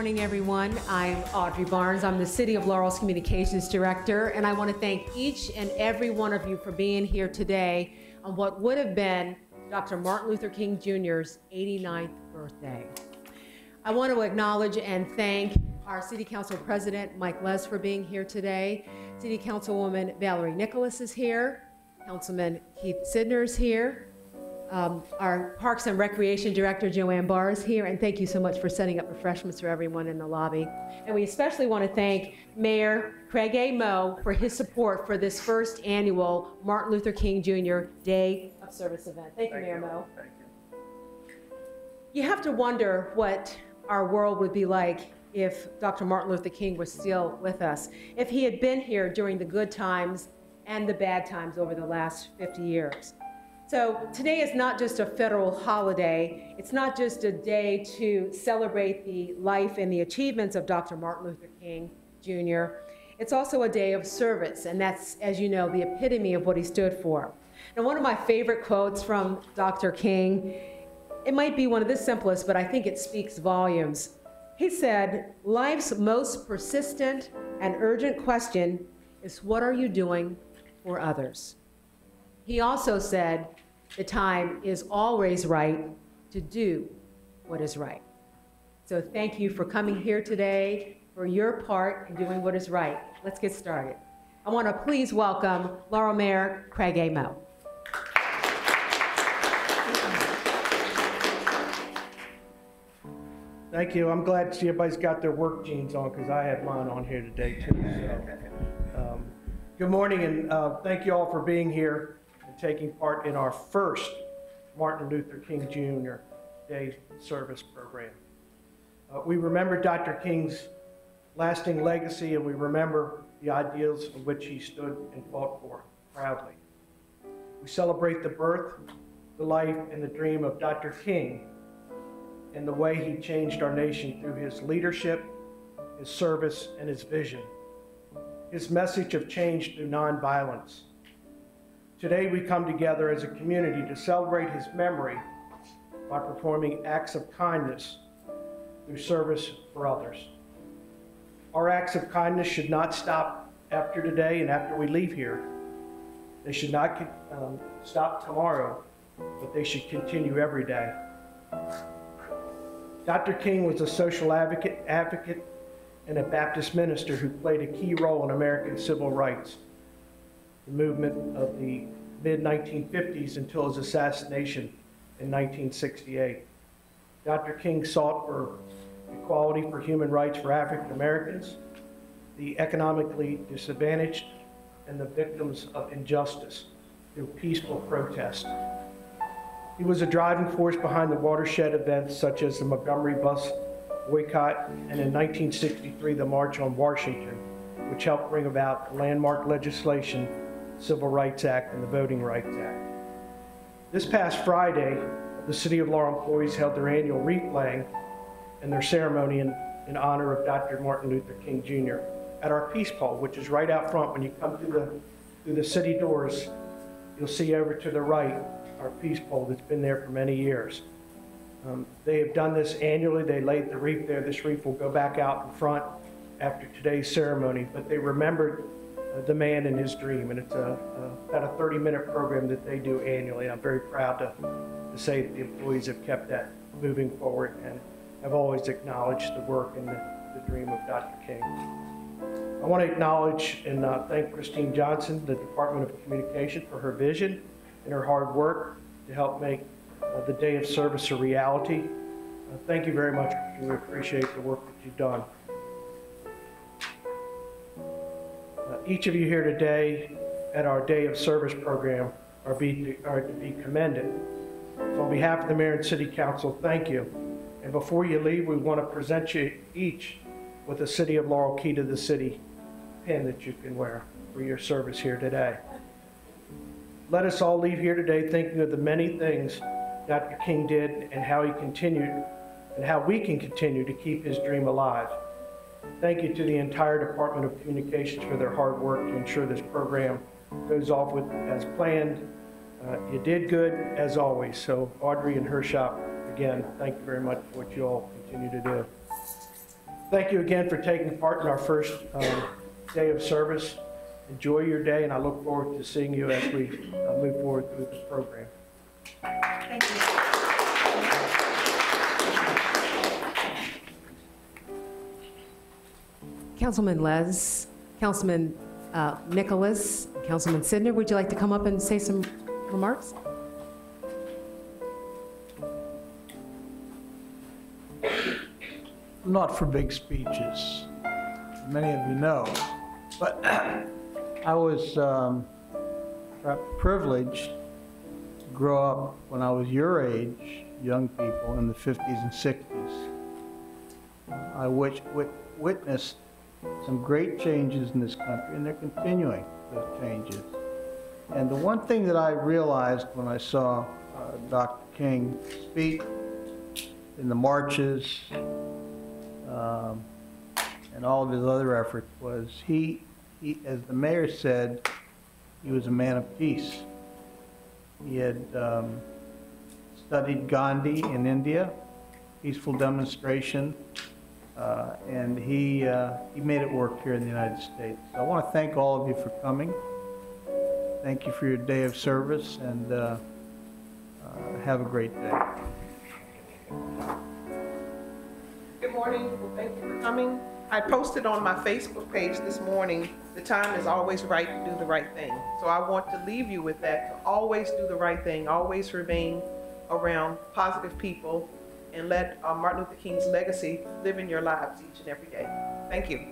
morning, everyone. I'm Audrey Barnes. I'm the City of Laurel's Communications Director, and I want to thank each and every one of you for being here today on what would have been Dr. Martin Luther King Jr.'s 89th birthday. I want to acknowledge and thank our City Council President, Mike Les, for being here today. City Councilwoman Valerie Nicholas is here. Councilman Keith Sidner is here. Our Parks and Recreation Director, Joanne Barr, is here, and thank you so much for setting up refreshments for everyone in the lobby. And we especially want to thank Mayor Craig A. Moe for his support for this first annual Martin Luther King Jr. Day of Service event. Thank you, Mayor Moe. Thank you. You have to wonder what our world would be like if Dr. Martin Luther King was still with us, if he had been here during the good times and the bad times over the last 50 years. So today is not just a federal holiday. It's not just a day to celebrate the life and the achievements of Dr. Martin Luther King Jr. It's also a day of service, and that's, as you know, the epitome of what he stood for. Now, one of my favorite quotes from Dr. King, it might be one of the simplest, but I think it speaks volumes. He said, "Life's most persistent and urgent question is, what are you doing for others?" He also said, the time is always right to do what is right. So thank you for coming here today, for your part in doing what is right. Let's get started. I want to please welcome Laurel Mayor Craig A. Moe. Thank you. I'm glad to see everybody's got their work jeans on because I have mine on here today too. So, good morning, and thank you all for being here and taking part in our first Martin Luther King Jr. Day Service Program. We remember Dr. King's lasting legacy, and we remember the ideals of which he stood and fought for proudly. We celebrate the birth, the life, and the dream of Dr. King and the way he changed our nation through his leadership, his service, and his vision. His message of change through nonviolence. Today we come together as a community to celebrate his memory by performing acts of kindness through service for others. Our acts of kindness should not stop after today and after we leave here. They should not stop tomorrow, but they should continue every day. Dr. King was a social advocate, and a Baptist minister who played a key role in American civil rights, the movement of the mid-1950s until his assassination in 1968. Dr. King sought for equality for human rights for African Americans, the economically disadvantaged, and the victims of injustice through peaceful protest. He was a driving force behind the watershed events such as the Montgomery bus boycott, and in 1963, the March on Washington, which helped bring about the landmark legislation, Civil Rights Act and the Voting Rights Act. This past Friday, the City of Laurel employees held their annual wreath laying and their ceremony in honor of Dr. Martin Luther King Jr. at our Peace Pole, which is right out front. When you come through the city doors, you'll see over to the right our Peace Pole that's been there for many years. They have done this annually. They laid the wreath there. This wreath will go back out in front after today's ceremony, but they remembered the man and his dream, and it's about a 30-minute program that they do annually. I'm very proud to say that the employees have kept that moving forward and have always acknowledged the work and the dream of Dr. King. I want to acknowledge and thank Christine Johnson, the Department of Communication, for her vision and her hard work to help make the Day of Service a reality. Thank you very much. We appreciate the work that you've done. Each of you here today at our Day of Service program are to be commended. So on behalf of the Mayor and City Council, thank you. And before you leave, we want to present you each with a City of Laurel Key to the City pin that you can wear for your service here today. Let us all leave here today thinking of the many things Dr. King did and how he continued and how we can continue to keep his dream alive. Thank you to the entire Department of Communications for their hard work to ensure this program goes off as planned. You did good as always. So Audrey and her shop, again, thank you very much for what you all continue to do. Thank you again for taking part in our first day of service. Enjoy your day, and I look forward to seeing you as we move forward through this program. Thank you. Councilman Les, Councilman Nicholas, Councilman Sidner, would you like to come up and say some remarks? I'm not for big speeches, many of you know, but I was privileged to grow up when I was your age, young people, in the 50s and 60s. I witnessed some great changes in this country, and they're continuing those changes. And the one thing that I realized when I saw Dr. King speak in the marches and all of his other efforts was he, as the mayor said, he was a man of peace. He had studied Gandhi in India, peaceful demonstration, and he made it work here in the United States. So I want to thank all of you for coming. Thank you for your day of service, and have a great day. Good morning. Well, thank you for coming. I posted on my Facebook page this morning, the time is always right to do the right thing. So I want to leave you with that, to always do the right thing, always remain around positive people, and let Martin Luther King's legacy live in your lives each and every day. Thank you.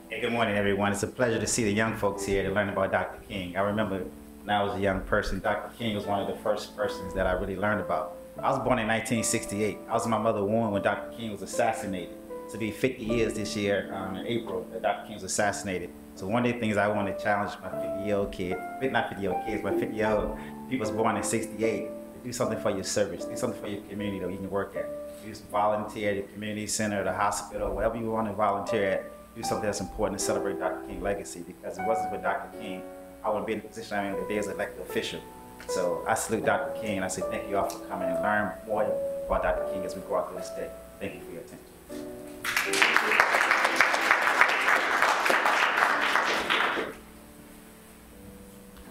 Hey, good morning, everyone. It's a pleasure to see the young folks here to learn about Dr. King. I remember when I was a young person, Dr. King was one of the first persons that I really learned about. I was born in 1968. I was in my mother's womb when Dr. King was assassinated. It'll be 50 years this year in April that Dr. King was assassinated. So one of the things I want to challenge my 50-year-old kid, not 50-year-old kids, but 50-year-old people born in 68, to do something for your service, do something for your community that you can work at. Do some volunteer at the community center, the hospital, wherever you want to volunteer at. Do something that's important to celebrate Dr. King's legacy, because it wasn't for Dr. King, I wouldn't be in the position I'm in today as an elected official. So I salute Dr. King, and I say thank you all for coming and learn more about Dr. King as we go out through this day. Thank you for your attention.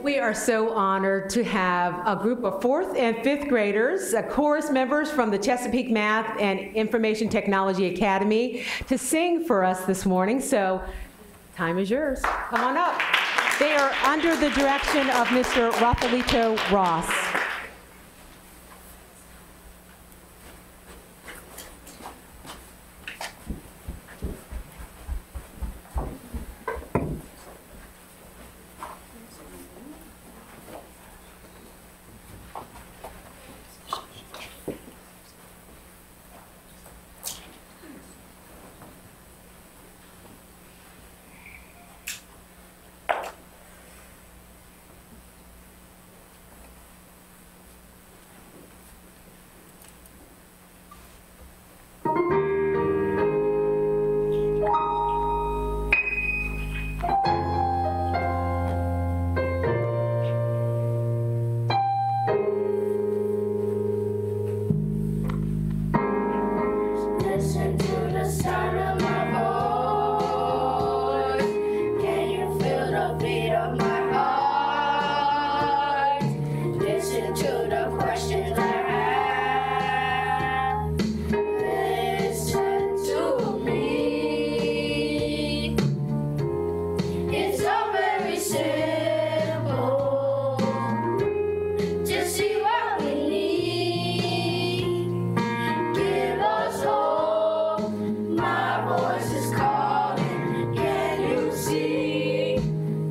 We are so honored to have a group of 4th and 5th graders, chorus members from the Chesapeake Math and Information Technology Academy, to sing for us this morning. So, time is yours. Come on up. They are under the direction of Mr. Rafaelito Ross.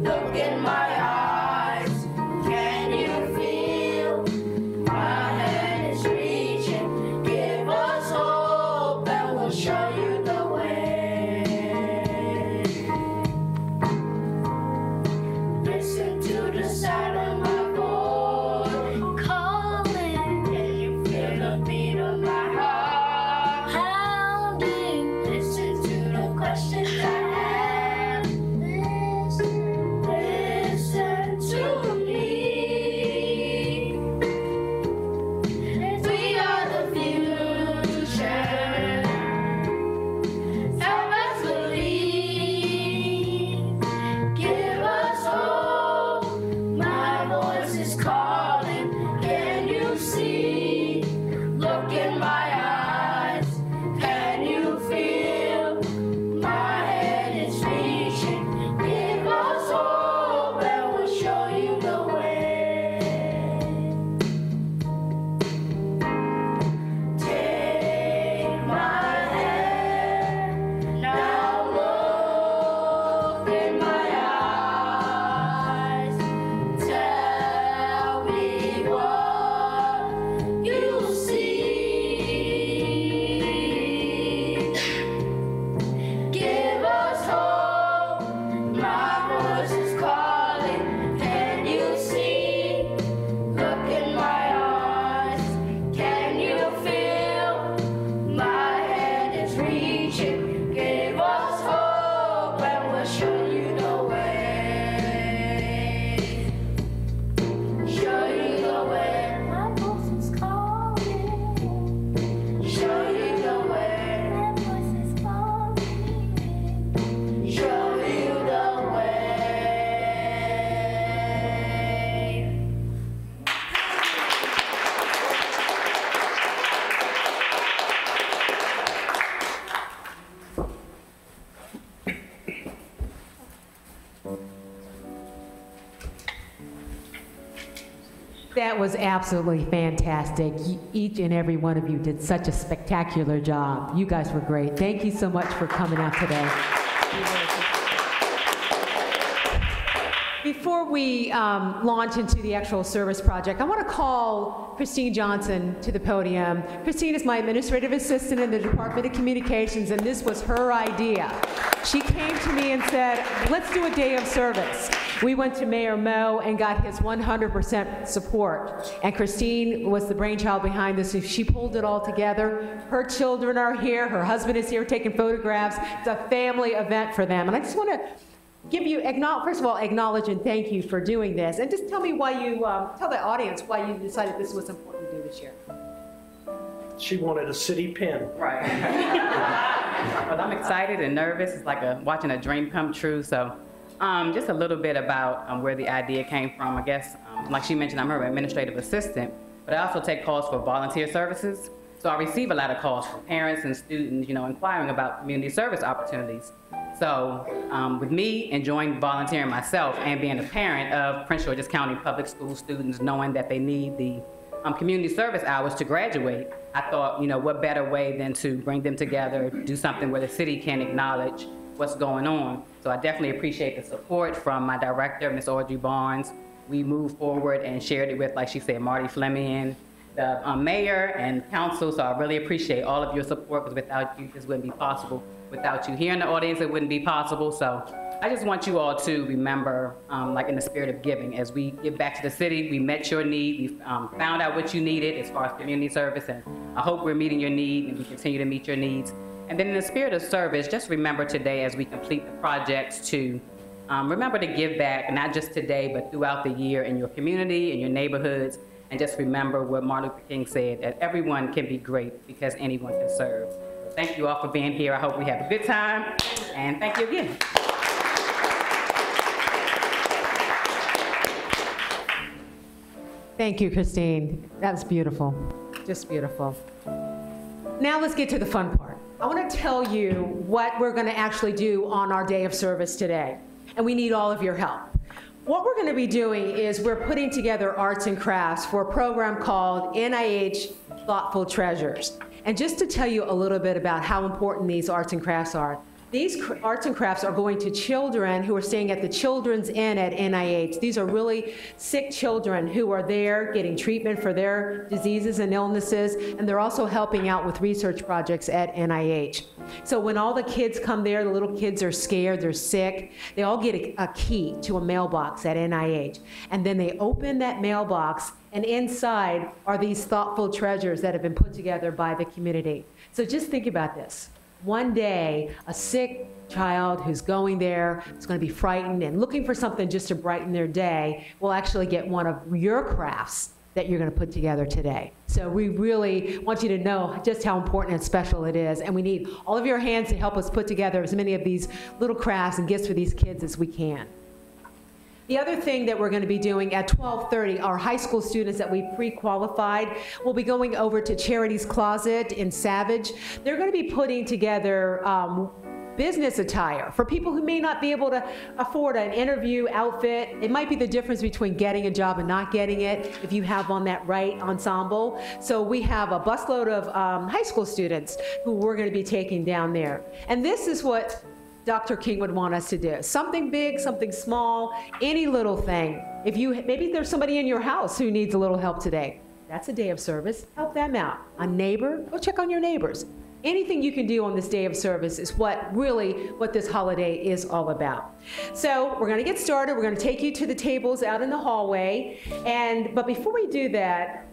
Look in my eyes, can you feel my That was absolutely fantastic. Each and every one of you did such a spectacular job. You guys were great. Thank you so much for coming out today. Before we launch into the actual service project, I want to call Christine Johnson to the podium. Christine is my administrative assistant in the Department of Communications, and this was her idea. She came to me and said, let's do a day of service. We went to Mayor Mo and got his 100% support. And Christine was the brainchild behind this. She pulled it all together. Her children are here. Her husband is here taking photographs. It's a family event for them. And I just want to give you, first of all, acknowledge and thank you for doing this. And just tell me why you, tell the audience why you decided this was important to do this year. She wanted a city pin. Right. Well, I'm excited and nervous. It's like watching a dream come true. So just a little bit about where the idea came from. I guess, like she mentioned, I'm her administrative assistant, but I also take calls for volunteer services. So I receive a lot of calls from parents and students, inquiring about community service opportunities. So with me enjoying volunteering myself and being a parent of Prince George's County Public School students, knowing that they need the community service hours to graduate, I thought, what better way than to bring them together, do something where the city can acknowledge what's going on. So I definitely appreciate the support from my director, Ms. Audrey Barnes. We moved forward and shared it with, like she said, Marty Fleming, the mayor and council. So I really appreciate all of your support, because without you, this wouldn't be possible. Without you here in the audience, it wouldn't be possible. So I just want you all to remember, like in the spirit of giving, as we give back to the city, we met your need, we found out what you needed as far as community service, and I hope we're meeting your need and we continue to meet your needs. And then in the spirit of service, just remember today as we complete the projects to remember to give back, not just today, but throughout the year in your community, in your neighborhoods, and just remember what Martin Luther King said, that everyone can be great because anyone can serve. Thank you all for being here. I hope we have a good time, and thank you again. Thank you, Christine. That was beautiful, just beautiful. Now let's get to the fun part. I want to tell you what we're going to actually do on our day of service today, and we need all of your help. What we're going to be doing is we're putting together arts and crafts for a program called NIH Thoughtful Treasures. And just to tell you a little bit about how important these arts and crafts are, these arts and crafts are going to children who are staying at the Children's Inn at NIH. These are really sick children who are there getting treatment for their diseases and illnesses, and they're also helping out with research projects at NIH. So when all the kids come there, the little kids are scared, they're sick, they all get a key to a mailbox at NIH. And then they open that mailbox, and inside are these thoughtful treasures that have been put together by the community. So just think about this. One day, a sick child who's going there is going to be frightened and looking for something just to brighten their day will actually get one of your crafts that you're going to put together today. So we really want you to know just how important and special it is, and we need all of your hands to help us put together as many of these little crafts and gifts for these kids as we can. The other thing that we're going to be doing at 12:30, our high school students that we pre-qualified will be going over to Charity's Closet in Savage. They're going to be putting together business attire for people who may not be able to afford an interview outfit. It might be the difference between getting a job and not getting it if you have on that right ensemble. So we have a busload of high school students who we're going to be taking down there. And this is what Dr. King would want us to do. Something big, something small, any little thing. Maybe there's somebody in your house who needs a little help today. That's a day of service. Help them out. A neighbor, go check on your neighbors. Anything you can do on this day of service is what this holiday is all about. So we're going to get started. We're going to take you to the tables out in the hallway. But before we do that,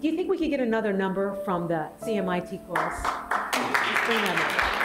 do you think we could get another number from the CMIT chorus? Let's bring that up.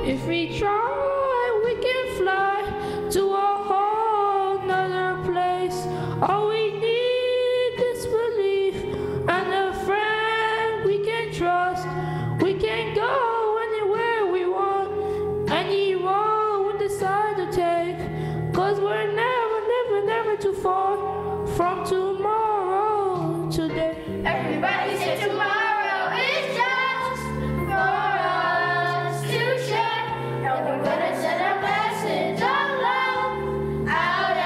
If we try, we can fly to a whole nother place. All we need is belief and a friend we can trust. We can go anywhere we want, any road we decide to take, 'cause we're never, never, never too far from tomorrow today. Everybody say tomorrow is just for us to share, and we're gonna send a message of love out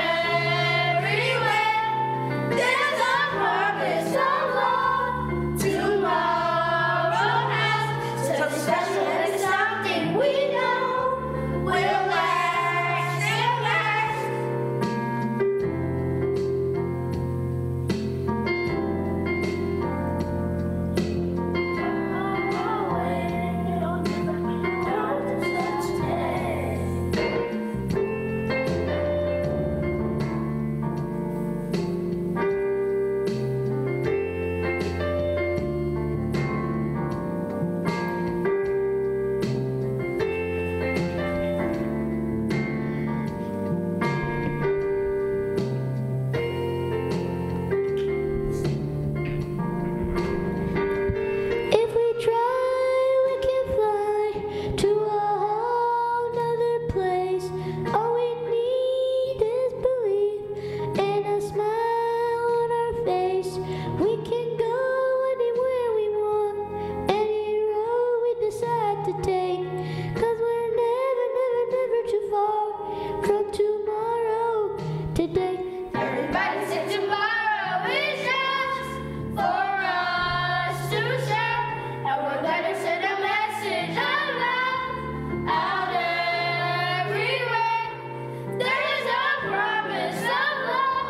everywhere. There's a promise of love tomorrow has something special, and it's something we know will last and last. If we try, we can fly to a whole nother place. All we need is belief and a smile on our face. We can go anywhere we want, any road we decide to take, 'cause we're never, never, never too far from tomorrow today. Everybody say tomorrow is just for us to share, and we're gonna send a message of love out everywhere. There is a promise of love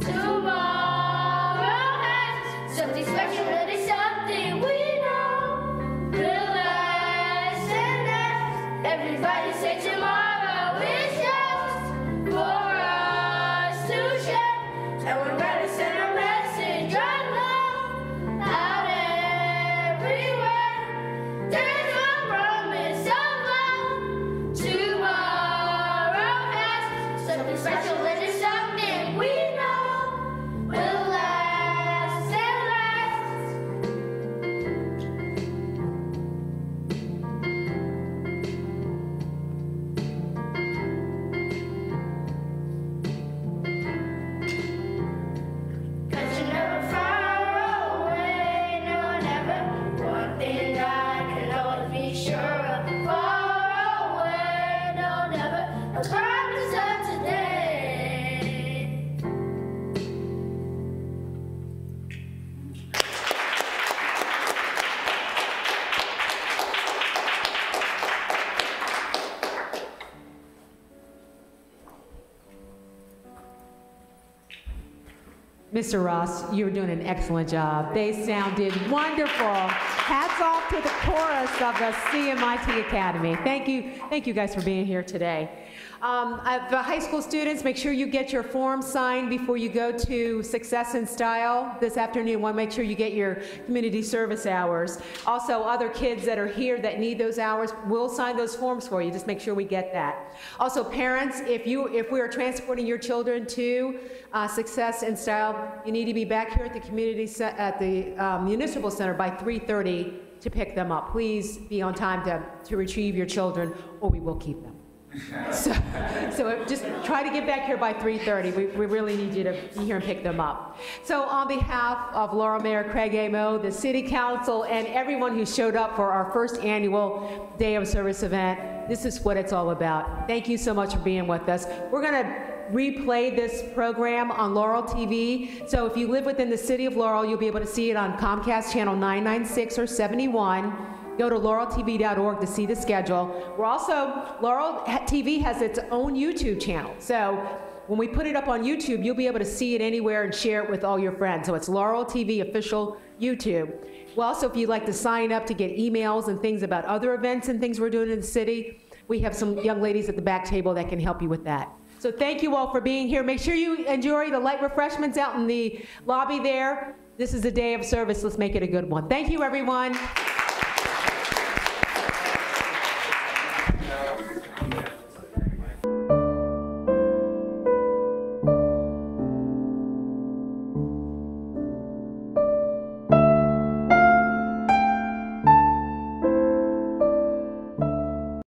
tomorrow has something special, and it's something we know will last and last. Everybody say tomorrow is just for us to share, and we're gonna send a message of love out everywhere. There's a promise of love tomorrow has something special, and it's something we know will last and last. Cause you're never far away, no, never. One thing I can always be sure of, far away, no, never. A promise of today. Mr. Ross, you were doing an excellent job. They sounded wonderful. Hats off to the chorus of the CMIT Academy. Thank you guys for being here today. The high school students, make sure you get your form signed before you go to Success in Style this afternoon. Want to make sure you get your community service hours. Also, other kids that are here that need those hours, we'll sign those forms for you. Just make sure we get that. Also, parents, if we are transporting your children to Success in Style, you need to be back here at the Municipal Center by 3:30 to pick them up. Please be on time to retrieve your children, or we will keep them. So just try to get back here by 3:30. We really need you to be here and pick them up. So on behalf of Laurel Mayor Craig Amo, the City Council, and everyone who showed up for our first annual Day of Service event, this is what it's all about. Thank you so much for being with us. We're going to replay this program on Laurel TV. So if you live within the city of Laurel, you'll be able to see it on Comcast channel 996 or 71. Go to laureltv.org to see the schedule. Laurel TV has its own YouTube channel. So when we put it up on YouTube, you'll be able to see it anywhere and share it with all your friends. So it's Laurel TV official YouTube. Well, also, if you'd like to sign up to get emails and things about other events and things we're doing in the city, we have some young ladies at the back table that can help you with that. So thank you all for being here. Make sure you enjoy the light refreshments out in the lobby there. This is a day of service. Let's make it a good one. Thank you, everyone.